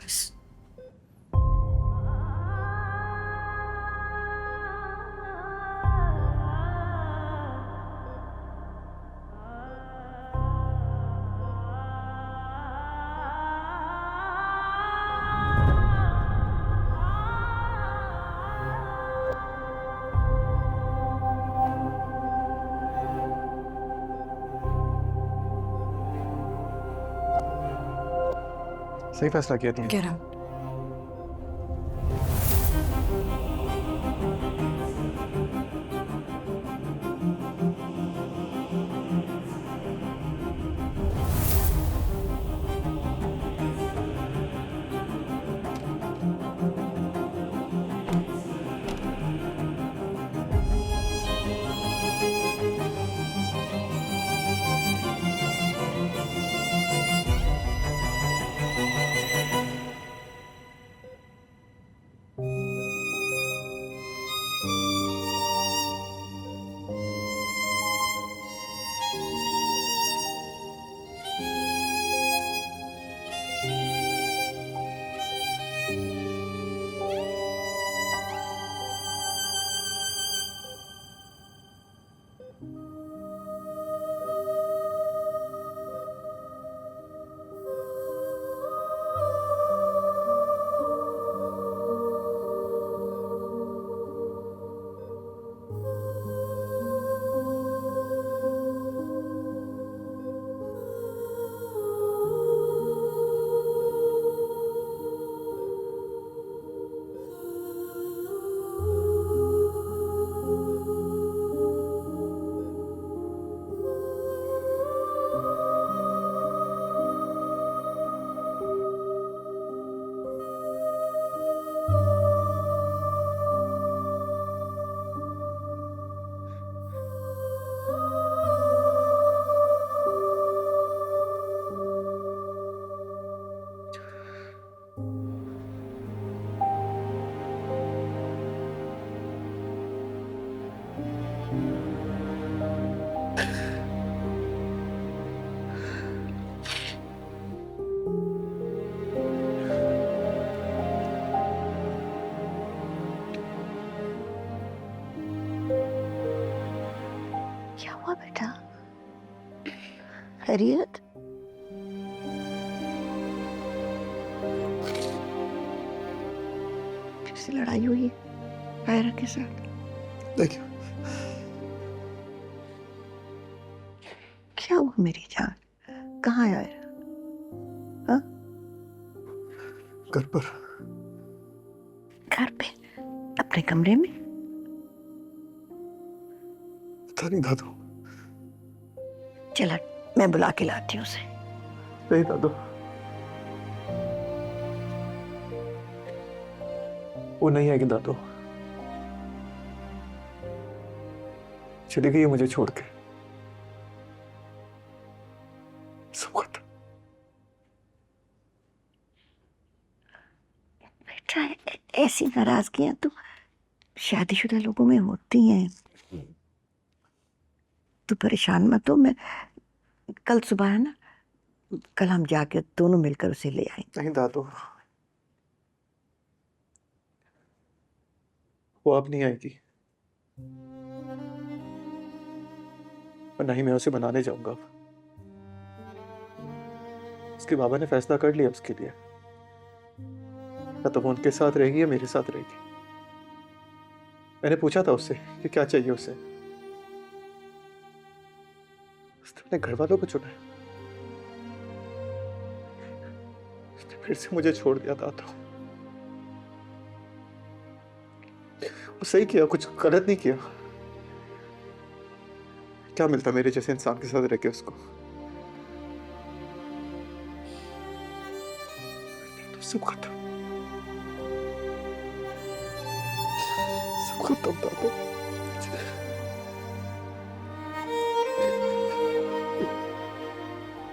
बस। सही फैसला किया तुमने। Get out. क्या हुआ बेटा? खैरियत? फिर से लड़ाई हुई है कायरा के साथ? देखिए, क्या हुआ मेरी जान? कहाँ है आयरा? हाँ? घर पर। घर पे? अपने कमरे में? पता नहीं दादू। चला, मैं बुला के लाती हूँ उसे। नहीं दादू, वो नहीं आएगी दादू। चली गई है मुझे छोड़ के। सब खत्म। बेटा, ऐसी नाराजगियां तो शादीशुदा लोगों में होती हैं। तू परेशान मत हो। मैं कल सुबह है ना, कल हम जाके दोनों मिलकर उसे ले आएंगे। नहीं दादू, वो अब नहीं आएगी और ना ही मैं उसे बनाने जाऊंगा अब। उसके बाबा ने फैसला कर लिया उसके लिए। या तो वो उनके साथ रहेगी या मेरे साथ रहेगी। मैंने पूछा था उससे कि क्या चाहिए उसे। उसने अपने घर वालों को चुना है। उसने फिर से मुझे छोड़ दिया था। तो वो सही किया, कुछ गलत नहीं किया। क्या मिलता मेरे जैसे इंसान के साथ रह के उसको। तो सब खत्म, सब खत्म दादा।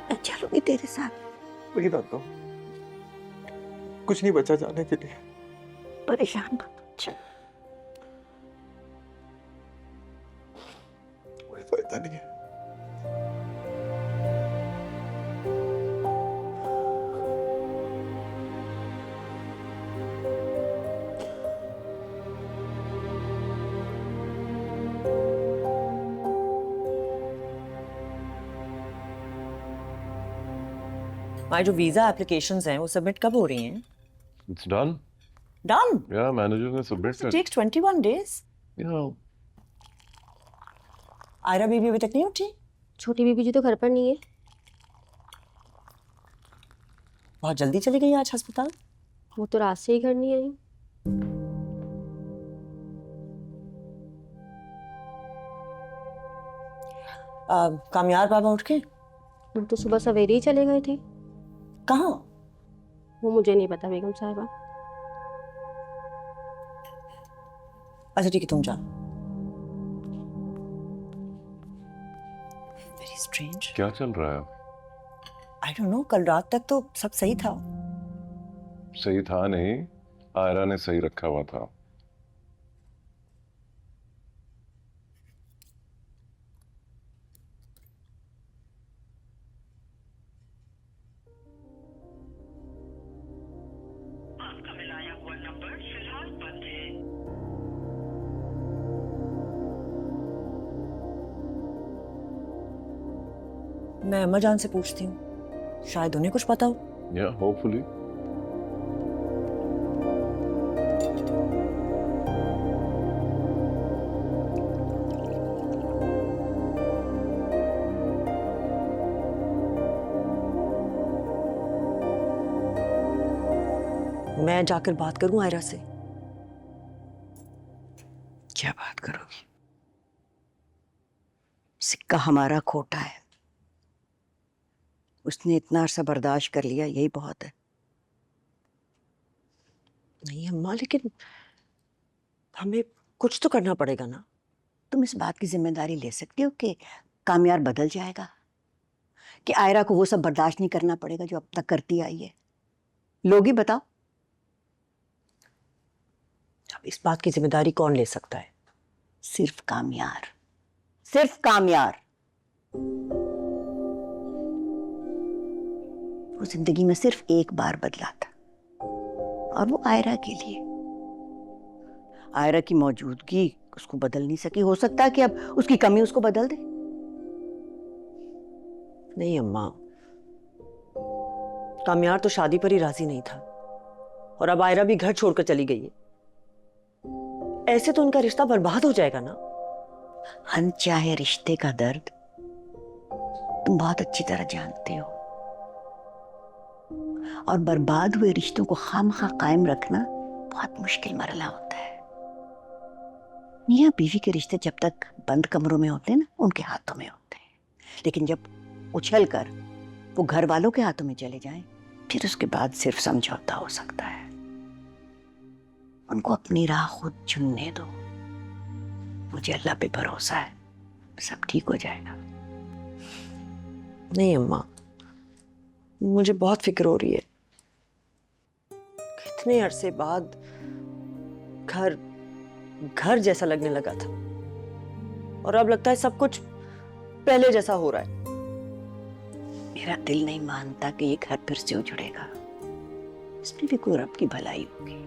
मैं चलूंगी तेरे साथ। वही दादा, कुछ नहीं बचा जाने के लिए। परेशान मत हो, चल। कोई फायदा नहीं है। हमारी जो वीजा एप्लीकेशंस हैं वो सबमिट कब हो रही हैं? It's done. Done. Yeah, manager ने submit It कर. takes 21 days. Yeah. आयरा बीबी अभी तक नहीं उठी? छोटी बीबी जी तो घर पर नहीं है। बहुत जल्दी चली गई आज अस्पताल। वो तो रात से ही घर नहीं आई। कामयार बाबा उठ के वो तो सुबह सवेरे ही चले गए थे। कहाँ? वो मुझे नहीं पता बेगम साहिबा। अच्छा ठीक है, तुम जाओ। Very strange. क्या चल रहा है? आई डोंट नो, कल रात तक तो सब सही था। सही था नहीं, आयरा ने सही रखा हुआ था. आपका मिलाया हुआ नंबर फिलहाल बंद है। मैं अम्मा जान से पूछती हूँ, शायद उन्हें कुछ पता हो। Yeah, hopefully. मैं जाकर बात करूं आयरा से। क्या बात करोगी? सिक्का हमारा खोटा है। उसने इतना अरसा बर्दाश्त कर लिया, यही बहुत है। नहीं अम्मा, लेकिन हमें कुछ तो करना पड़ेगा ना। तुम इस बात की जिम्मेदारी ले सकती हो कि कामयार बदल जाएगा, कि आयरा को वो सब बर्दाश्त नहीं करना पड़ेगा जो अब तक करती आई है। लोग ही बताओ। अब इस बात की जिम्मेदारी कौन ले सकता है? सिर्फ कामयार, सिर्फ कामयार। वो जिंदगी में सिर्फ एक बार बदला था, और वो आयरा के लिए। आयरा की मौजूदगी उसको बदल नहीं सकी। हो सकता है कि अब उसकी कमी उसको बदल दे। नहीं अम्मा, कामयार तो शादी पर ही राजी नहीं था, और अब आयरा भी घर छोड़कर चली गई है। ऐसे तो उनका रिश्ता बर्बाद हो जाएगा ना। अनचाहे रिश्ते का दर्द तुम बहुत अच्छी तरह जानते हो, और बर्बाद हुए रिश्तों को खामखा कायम रखना बहुत मुश्किल मरला होता है। मियां बीवी के रिश्ते जब तक बंद कमरों में होते हैं ना, उनके हाथों में होते हैं, लेकिन जब उछल कर वो घर वालों के हाथों में चले जाएं, फिर उसके बाद सिर्फ समझौता हो सकता है। उनको अपनी राह खुद चुनने दो। मुझे अल्लाह पे भरोसा है, सब ठीक हो जाएगा। नहीं अम्मा, मुझे बहुत फिक्र हो रही है। कितने अरसे बाद घर घर जैसा लगने लगा था, और अब लगता है सब कुछ पहले जैसा हो रहा है। मेरा दिल नहीं मानता कि ये घर फिर से उजड़ेगा। इसमें भी कोई रब की भलाई होगी।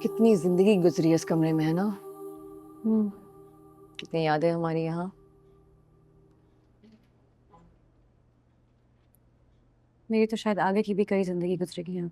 कितनी जिंदगी गुजरी है इस कमरे में, है ना? कितनी यादें हमारी यहाँ। मेरी तो शायद आगे की भी कई जिंदगी गुजरेगी यहाँ।